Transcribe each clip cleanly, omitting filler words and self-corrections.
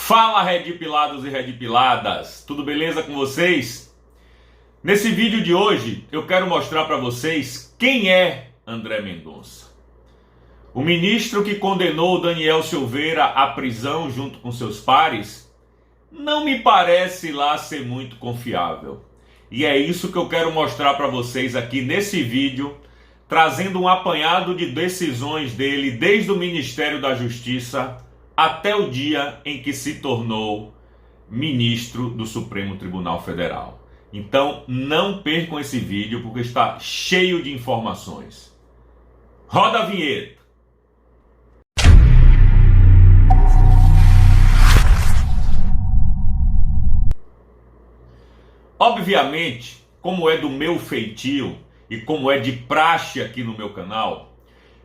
Fala, Redpilados e Redpiladas, tudo beleza com vocês? Nesse vídeo de hoje eu quero mostrar para vocês quem é André Mendonça. O ministro que condenou Daniel Silveira à prisão junto com seus pares não me parece lá ser muito confiável. E é isso que eu quero mostrar para vocês aqui nesse vídeo, trazendo um apanhado de decisões dele desde o Ministério da Justiça até o dia em que se tornou ministro do Supremo Tribunal Federal. Então não percam esse vídeo porque está cheio de informações. Roda a vinheta! Obviamente, como é do meu feitio e como é de praxe aqui no meu canal,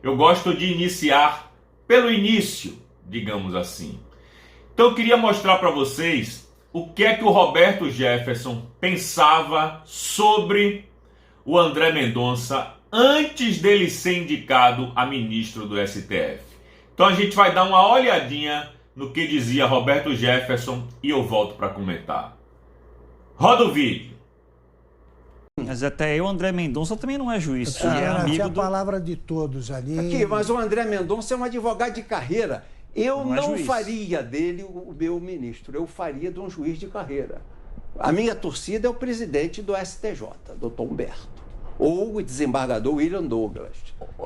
eu gosto de iniciar pelo início, digamos assim. Então eu queria mostrar para vocês o que é que o Roberto Jefferson pensava sobre o André Mendonça antes dele ser indicado a ministro do STF. Então a gente vai dar uma olhadinha no que dizia Roberto Jefferson e eu volto para comentar. Roda o vídeo. Mas até eu, André Mendonça, também não é juiz. É amigo a palavra de todos ali. Aqui, mas o André Mendonça é um advogado de carreira. Eu não faria dele o meu ministro, eu faria de um juiz de carreira. A minha torcida é o presidente do STJ, doutor Humberto, ou o desembargador William Douglas.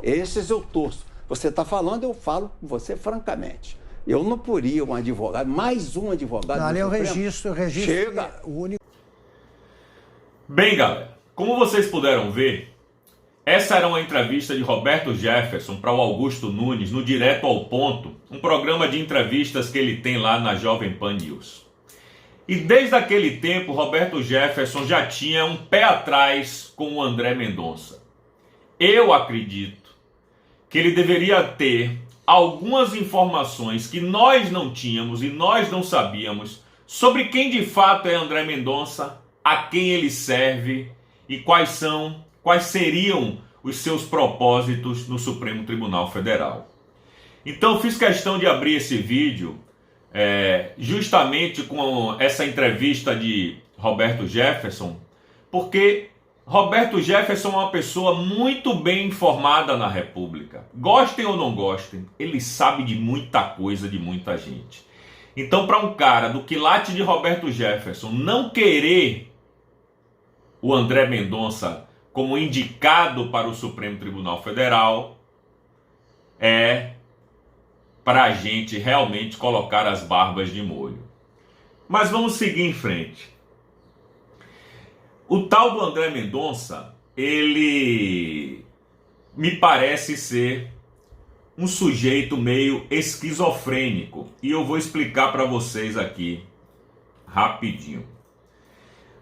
Esses eu torço. Você está falando, eu falo com você francamente. Eu não poria um advogado, mais um advogado. Ali é o registro. Chega. É o único. Bem, galera, como vocês puderam ver, essa era uma entrevista de Roberto Jefferson para o Augusto Nunes no Direto ao Ponto, um programa de entrevistas que ele tem lá na Jovem Pan News. E desde aquele tempo, Roberto Jefferson já tinha um pé atrás com o André Mendonça. Eu acredito que ele deveria ter algumas informações que nós não tínhamos e nós não sabíamos sobre quem de fato é André Mendonça, a quem ele serve e quais seriam os seus propósitos no Supremo Tribunal Federal. Então fiz questão de abrir esse vídeo justamente com essa entrevista de Roberto Jefferson, porque Roberto Jefferson é uma pessoa muito bem informada na República. Gostem ou não gostem, ele sabe de muita coisa de muita gente. Então, para um cara do quilate de Roberto Jefferson não querer o André Mendonça como indicado para o Supremo Tribunal Federal, é para a gente realmente colocar as barbas de molho. Mas vamos seguir em frente. O tal do André Mendonça, ele me parece ser um sujeito meio esquizofrênico. E eu vou explicar para vocês aqui rapidinho.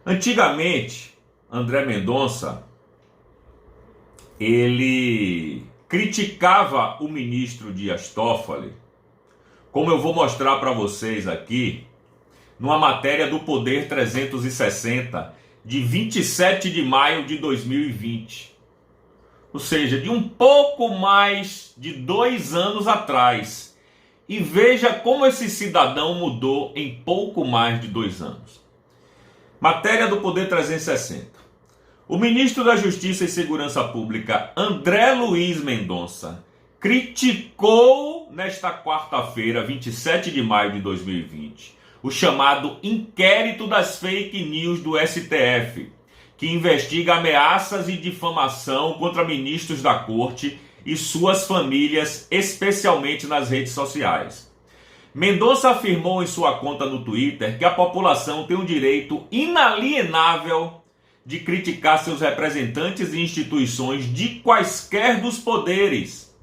Antigamente, André Mendonça, ele criticava o ministro Dias Toffoli, como eu vou mostrar para vocês aqui, numa matéria do Poder 360, de 27 de maio de 2020. Ou seja, de um pouco mais de 2 anos atrás. E veja como esse cidadão mudou em pouco mais de 2 anos. Matéria do Poder 360. O ministro da Justiça e Segurança Pública, André Luiz Mendonça, criticou nesta quarta-feira, 27 de maio de 2020, o chamado inquérito das fake news do STF, que investiga ameaças e difamação contra ministros da Corte e suas famílias, especialmente nas redes sociais. Mendonça afirmou em sua conta no Twitter que a população tem o direito inalienável de criticar seus representantes e instituições de quaisquer dos poderes.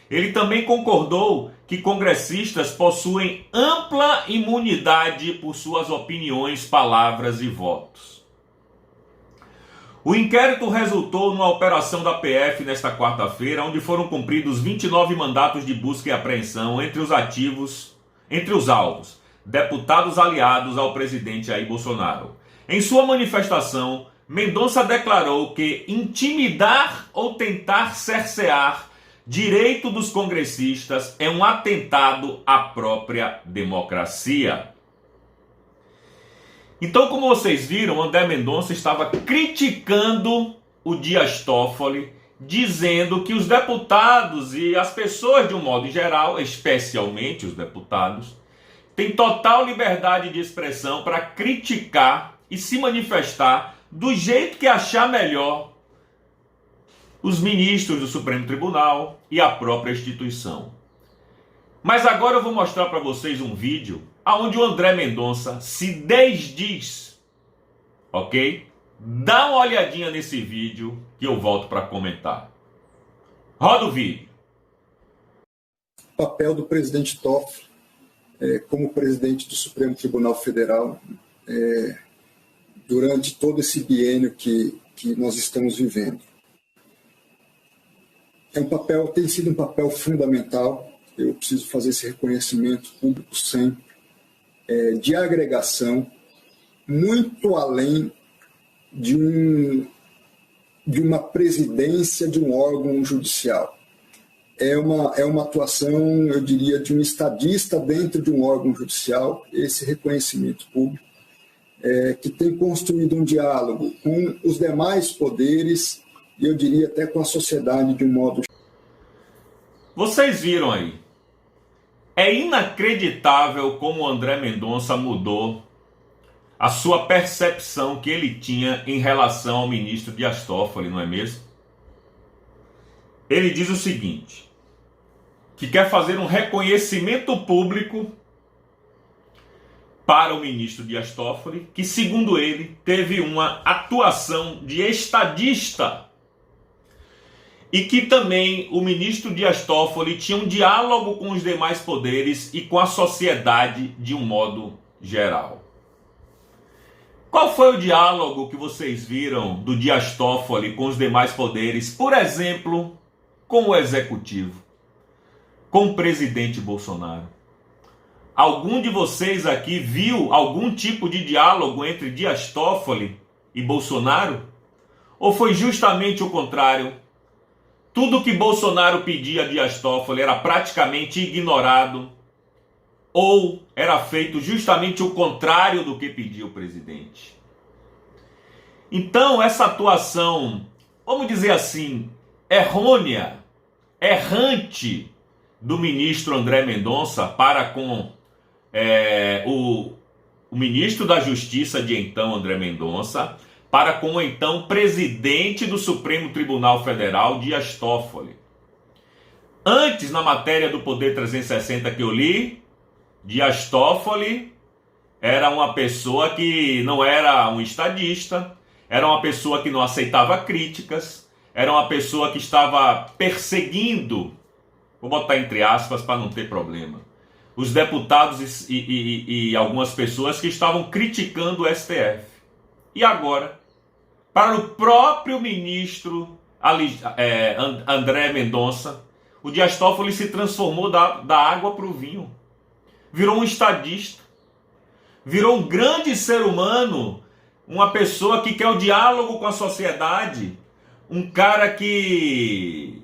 Ele também concordou que congressistas possuem ampla imunidade por suas opiniões, palavras e votos. O inquérito resultou numa operação da PF nesta quarta-feira, onde foram cumpridos 29 mandatos de busca e apreensão entre os alvos, deputados aliados ao presidente Jair Bolsonaro. Em sua manifestação, Mendonça declarou que intimidar ou tentar cercear Direito dos congressistas é um atentado à própria democracia. Então, como vocês viram, André Mendonça estava criticando o Dias Toffoli, dizendo que os deputados e as pessoas de um modo geral, especialmente os deputados, têm total liberdade de expressão para criticar e se manifestar do jeito que achar melhor os ministros do Supremo Tribunal e a própria instituição. Mas agora eu vou mostrar para vocês um vídeo onde o André Mendonça se desdiz, ok? Dá uma olhadinha nesse vídeo que eu volto para comentar. Roda o vídeo. O papel do presidente Toffoli como presidente do Supremo Tribunal Federal durante todo esse biênio que nós estamos vivendo. Tem sido um papel fundamental, eu preciso fazer esse reconhecimento público sempre, de agregação, muito além de uma presidência de um órgão judicial. É uma atuação, eu diria, de um estadista dentro de um órgão judicial, esse reconhecimento público, que tem construído um diálogo com os demais poderes, e eu diria até com a sociedade de um modo... Vocês viram aí. É inacreditável como o André Mendonça mudou a sua percepção que ele tinha em relação ao ministro Dias Toffoli, não é mesmo? Ele diz o seguinte, que quer fazer um reconhecimento público para o ministro Dias Toffoli, que, segundo ele, teve uma atuação de estadista e que também o ministro Dias Toffoli tinha um diálogo com os demais poderes e com a sociedade de um modo geral. Qual foi o diálogo que vocês viram do Dias Toffoli com os demais poderes, por exemplo, com o executivo, com o presidente Bolsonaro? Algum de vocês aqui viu algum tipo de diálogo entre Dias Toffoli e Bolsonaro? Ou foi justamente o contrário? Tudo que Bolsonaro pedia a Dias Toffoli era praticamente ignorado, ou era feito justamente o contrário do que pedia o presidente. Então, essa atuação, vamos dizer assim, errônea, errante do ministro André Mendonça para com o ministro da Justiça de então, André Mendonça, para com o então presidente do Supremo Tribunal Federal, Dias Toffoli. Antes, na matéria do Poder 360 que eu li, Dias Toffoli era uma pessoa que não era um estadista, era uma pessoa que não aceitava críticas, era uma pessoa que estava perseguindo, vou botar entre aspas para não ter problema, os deputados e algumas pessoas que estavam criticando o STF. E agora, para o próprio ministro André Mendonça, o Dias Toffoli se transformou da água para o vinho. Virou um estadista. Virou um grande ser humano, uma pessoa que quer o diálogo com a sociedade, um cara que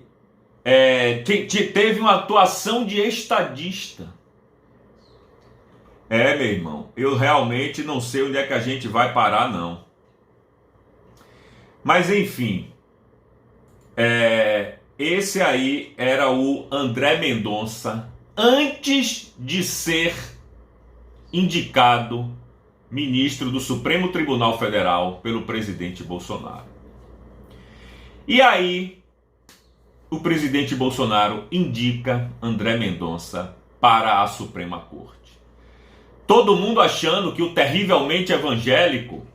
teve uma atuação de estadista. Meu irmão, eu realmente não sei onde é que a gente vai parar, não. Mas, enfim, esse aí era o André Mendonça antes de ser indicado ministro do Supremo Tribunal Federal pelo presidente Bolsonaro. E aí, o presidente Bolsonaro indica André Mendonça para a Suprema Corte. Todo mundo achando que o terrivelmente evangélico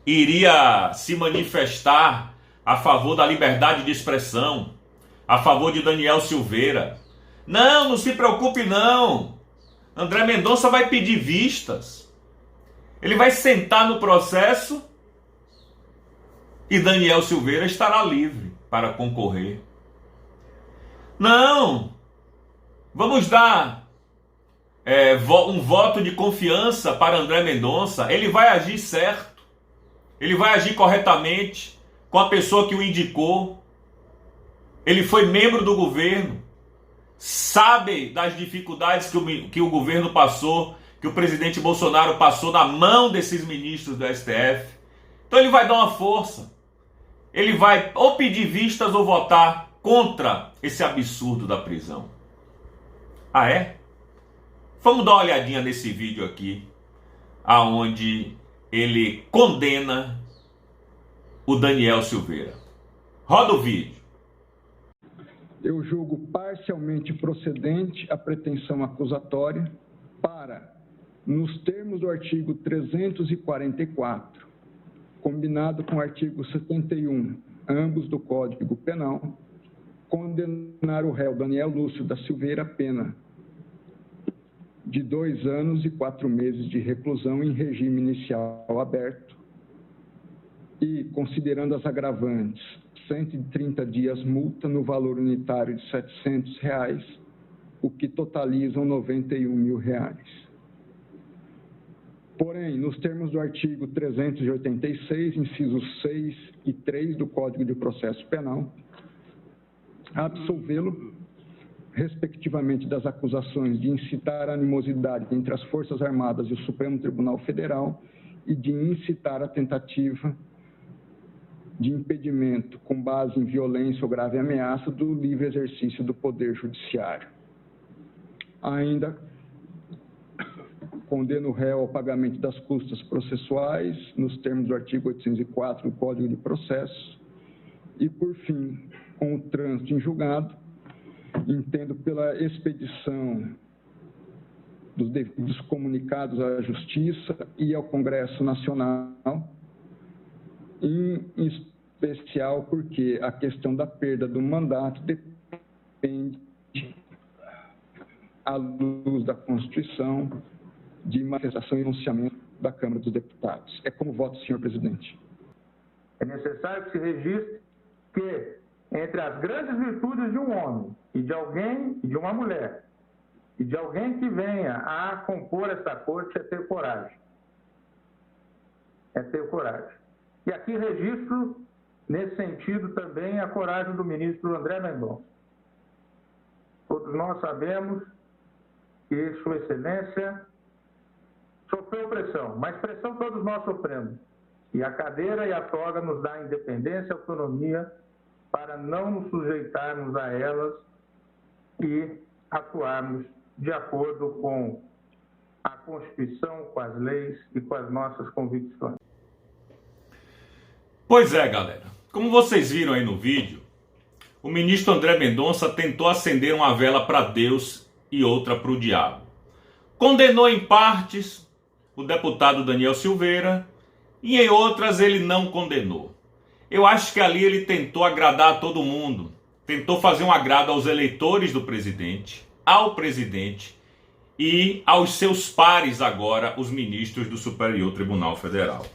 iria se manifestar a favor da liberdade de expressão, a favor de Daniel Silveira. Não se preocupe não. André Mendonça vai pedir vistas. Ele vai sentar no processo e Daniel Silveira estará livre para concorrer. Não. Vamos dar um voto de confiança para André Mendonça. Ele vai agir certo. Ele vai agir corretamente com a pessoa que o indicou. Ele foi membro do governo, sabe das dificuldades que o governo passou, que o presidente Bolsonaro passou na mão desses ministros do STF. Então ele vai dar uma força. Ele vai ou pedir vistas ou votar contra esse absurdo da prisão. Ah, é? Vamos dar uma olhadinha nesse vídeo aqui, aonde ele condena o Daniel Silveira. Roda o vídeo. Eu julgo parcialmente procedente a pretensão acusatória para, nos termos do artigo 344, combinado com o artigo 71, ambos do Código Penal, condenar o réu Daniel Lúcio da Silveira a pena de 2 anos e 4 meses de reclusão em regime inicial aberto e, considerando as agravantes, 130 dias multa no valor unitário de R$ 700, o que totalizam R$ 91 mil. Porém, nos termos do artigo 386, incisos 6 e 3 do Código de Processo Penal, absolvê-lo, respectivamente, das acusações de incitar a animosidade entre as Forças Armadas e o Supremo Tribunal Federal e de incitar a tentativa de impedimento com base em violência ou grave ameaça do livre exercício do Poder Judiciário. Ainda condena o réu ao pagamento das custas processuais, nos termos do artigo 804 do Código de Processo, e, por fim, com o trânsito em julgado, entendo pela expedição dos devidos comunicados à Justiça e ao Congresso Nacional, em especial porque a questão da perda do mandato depende, à luz da Constituição, de manifestação e enunciamento da Câmara dos Deputados. É como voto, senhor presidente. É necessário que se registre que, entre as grandes virtudes de um homem e de alguém, de uma mulher, e de alguém que venha a compor essa corte, é ter coragem. É ter coragem. E aqui registro, nesse sentido, também a coragem do ministro André Mendonça. Todos nós sabemos que Sua Excelência sofreu pressão, mas pressão todos nós sofremos. E a cadeira e a toga nos dá independência e autonomia para não nos sujeitarmos a elas e atuarmos de acordo com a Constituição, com as leis e com as nossas convicções. Pois é, galera. Como vocês viram aí no vídeo, o ministro André Mendonça tentou acender uma vela para Deus e outra para o diabo. Condenou em partes o deputado Daniel Silveira e em outras ele não condenou. Eu acho que ali ele tentou agradar a todo mundo, tentou fazer um agrado aos eleitores do presidente, ao presidente e aos seus pares agora, os ministros do Superior Tribunal Federal.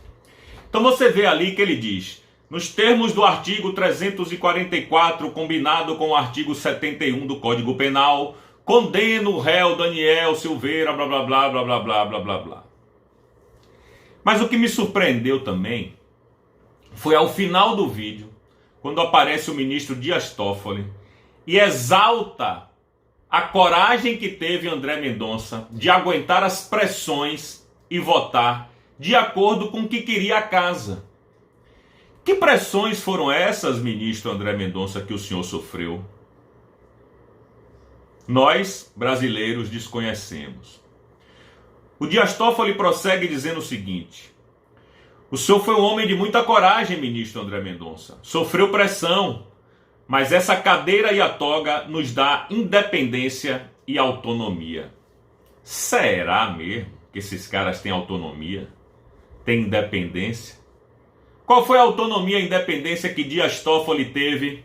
Então você vê ali que ele diz, nos termos do artigo 344, combinado com o artigo 71 do Código Penal, condena o réu Daniel Silveira, blá blá blá blá blá blá blá blá blá. Mas o que me surpreendeu também foi ao final do vídeo, quando aparece o ministro Dias Toffoli e exalta a coragem que teve André Mendonça de aguentar as pressões e votar de acordo com o que queria a casa. Que pressões foram essas, ministro André Mendonça, que o senhor sofreu? Nós, brasileiros, desconhecemos. O Dias Toffoli prossegue dizendo o seguinte: o senhor foi um homem de muita coragem, ministro André Mendonça. Sofreu pressão, mas essa cadeira e a toga nos dá independência e autonomia. Será mesmo que esses caras têm autonomia? Têm independência? Qual foi a autonomia e independência que Dias Toffoli teve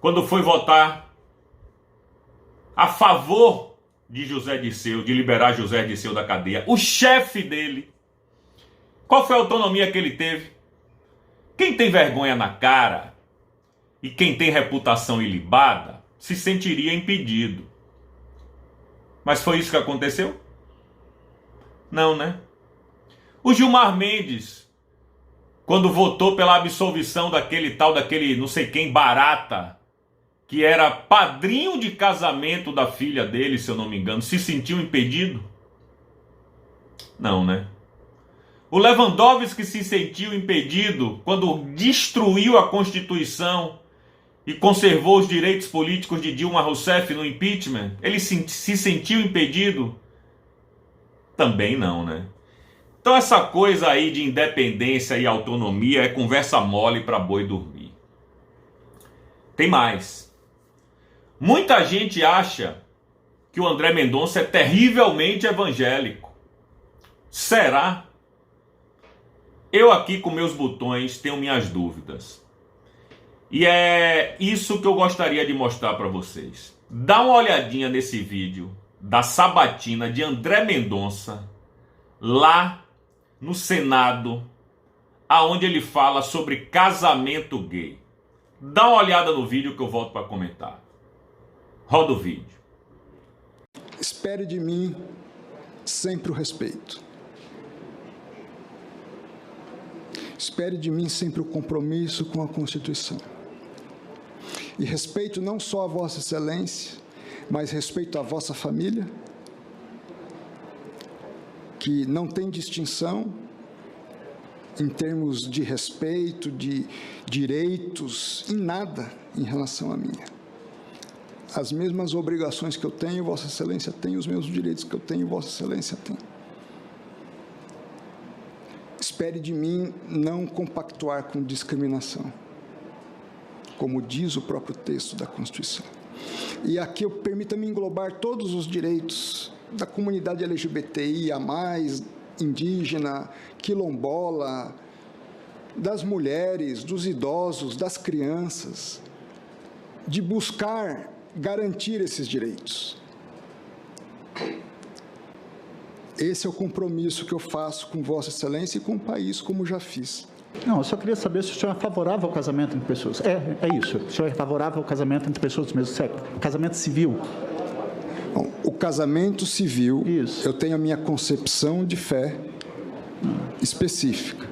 quando foi votar a favor de José Dirceu, de liberar José Dirceu da cadeia, o chefe dele? Qual foi a autonomia que ele teve? Quem tem vergonha na cara e quem tem reputação ilibada se sentiria impedido. Mas foi isso que aconteceu? Não, né? O Gilmar Mendes, quando votou pela absolvição daquele não sei quem, Barata, que era padrinho de casamento da filha dele, se eu não me engano, se sentiu impedido? Não, né? O Lewandowski se sentiu impedido quando destruiu a Constituição e conservou os direitos políticos de Dilma Rousseff no impeachment? Ele se sentiu impedido? Também não, né? Então essa coisa aí de independência e autonomia é conversa mole para boi dormir. Tem mais. Muita gente acha que o André Mendonça é terrivelmente evangélico. Será? Eu aqui com meus botões tenho minhas dúvidas. E é isso que eu gostaria de mostrar para vocês. Dá uma olhadinha nesse vídeo da sabatina de André Mendonça lá no Senado, aonde ele fala sobre casamento gay. Dá uma olhada no vídeo que eu volto para comentar. Roda o vídeo. Espere de mim sempre o respeito. Espere de mim sempre o compromisso com a Constituição. E respeito não só a Vossa Excelência, mas respeito a vossa família, que não tem distinção em termos de respeito, de direitos, em nada em relação à minha. As mesmas obrigações que eu tenho, Vossa Excelência tem, os mesmos direitos que eu tenho, Vossa Excelência tem. Espere de mim não compactuar com discriminação, como diz o próprio texto da Constituição. E aqui permita-me englobar todos os direitos da comunidade LGBTI+, indígena, quilombola, das mulheres, dos idosos, das crianças, de buscar garantir esses direitos. Esse é o compromisso que eu faço com Vossa Excelência e com o país, como já fiz. Não, eu só queria saber se o senhor é favorável ao casamento entre pessoas. É isso. O senhor é favorável ao casamento entre pessoas do mesmo sexo? Casamento civil? Bom, o casamento civil, isso. Eu tenho a minha concepção de fé específica.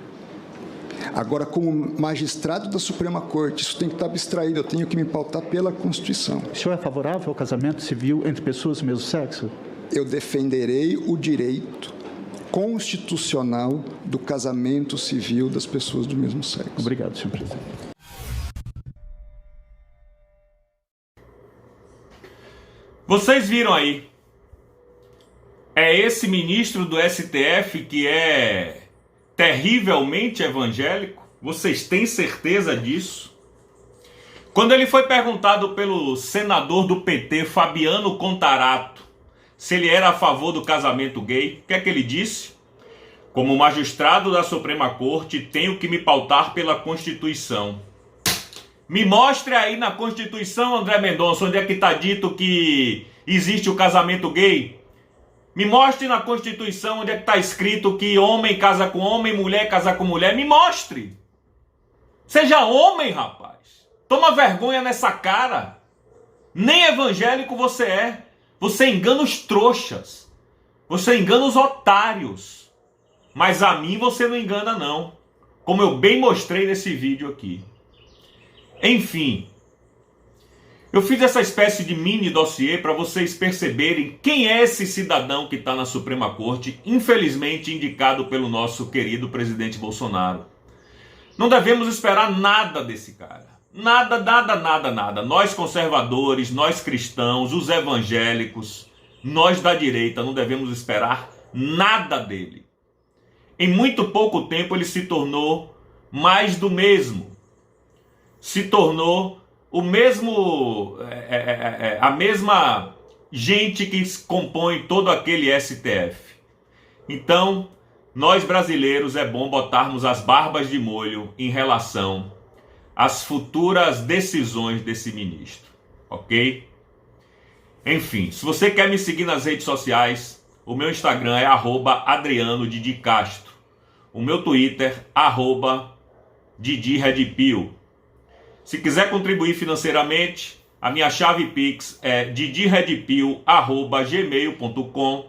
Agora, como magistrado da Suprema Corte, isso tem que estar abstraído, eu tenho que me pautar pela Constituição. O senhor é favorável ao casamento civil entre pessoas do mesmo sexo? Eu defenderei o direito constitucional do casamento civil das pessoas do mesmo sexo. Obrigado, senhor presidente. Vocês viram aí? É esse ministro do STF que é terrivelmente evangélico? Vocês têm certeza disso? Quando ele foi perguntado pelo senador do PT, Fabiano Contarato, se ele era a favor do casamento gay, o que é que ele disse? Como magistrado da Suprema Corte, tenho que me pautar pela Constituição. Me mostre aí na Constituição, André Mendonça, onde é que está dito que existe o casamento gay. Me mostre na Constituição onde é que está escrito que homem casa com homem, mulher casa com mulher. Me mostre. Seja homem, rapaz. Toma vergonha nessa cara. Nem evangélico você é. Você engana os trouxas. Você engana os otários. Mas a mim você não engana, não. Como eu bem mostrei nesse vídeo aqui. Enfim. Eu fiz essa espécie de mini dossiê para vocês perceberem quem é esse cidadão que está na Suprema Corte, infelizmente indicado pelo nosso querido presidente Bolsonaro. Não devemos esperar nada desse cara. Nada, nada, nada, nada. Nós conservadores, nós cristãos, os evangélicos, nós da direita não devemos esperar nada dele. Em muito pouco tempo ele se tornou mais do mesmo. Se tornou o mesmo, a mesma gente que compõe todo aquele STF. Então, nós brasileiros é bom botarmos as barbas de molho em relação às futuras decisões desse ministro, ok? Enfim, se você quer me seguir nas redes sociais, o meu Instagram é @AdrianoDidiCastro, o meu Twitter @DidiRedPill. Se quiser contribuir financeiramente, a minha chave Pix é didiredpill@gmail.com.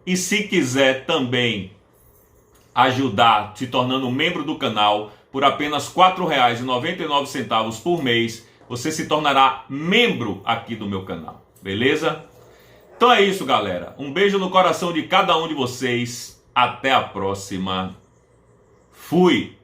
E se quiser também ajudar se tornando membro do canal por apenas R$ 4,99 por mês, você se tornará membro aqui do meu canal, beleza? Então é isso, galera. Um beijo no coração de cada um de vocês. Até a próxima. Fui!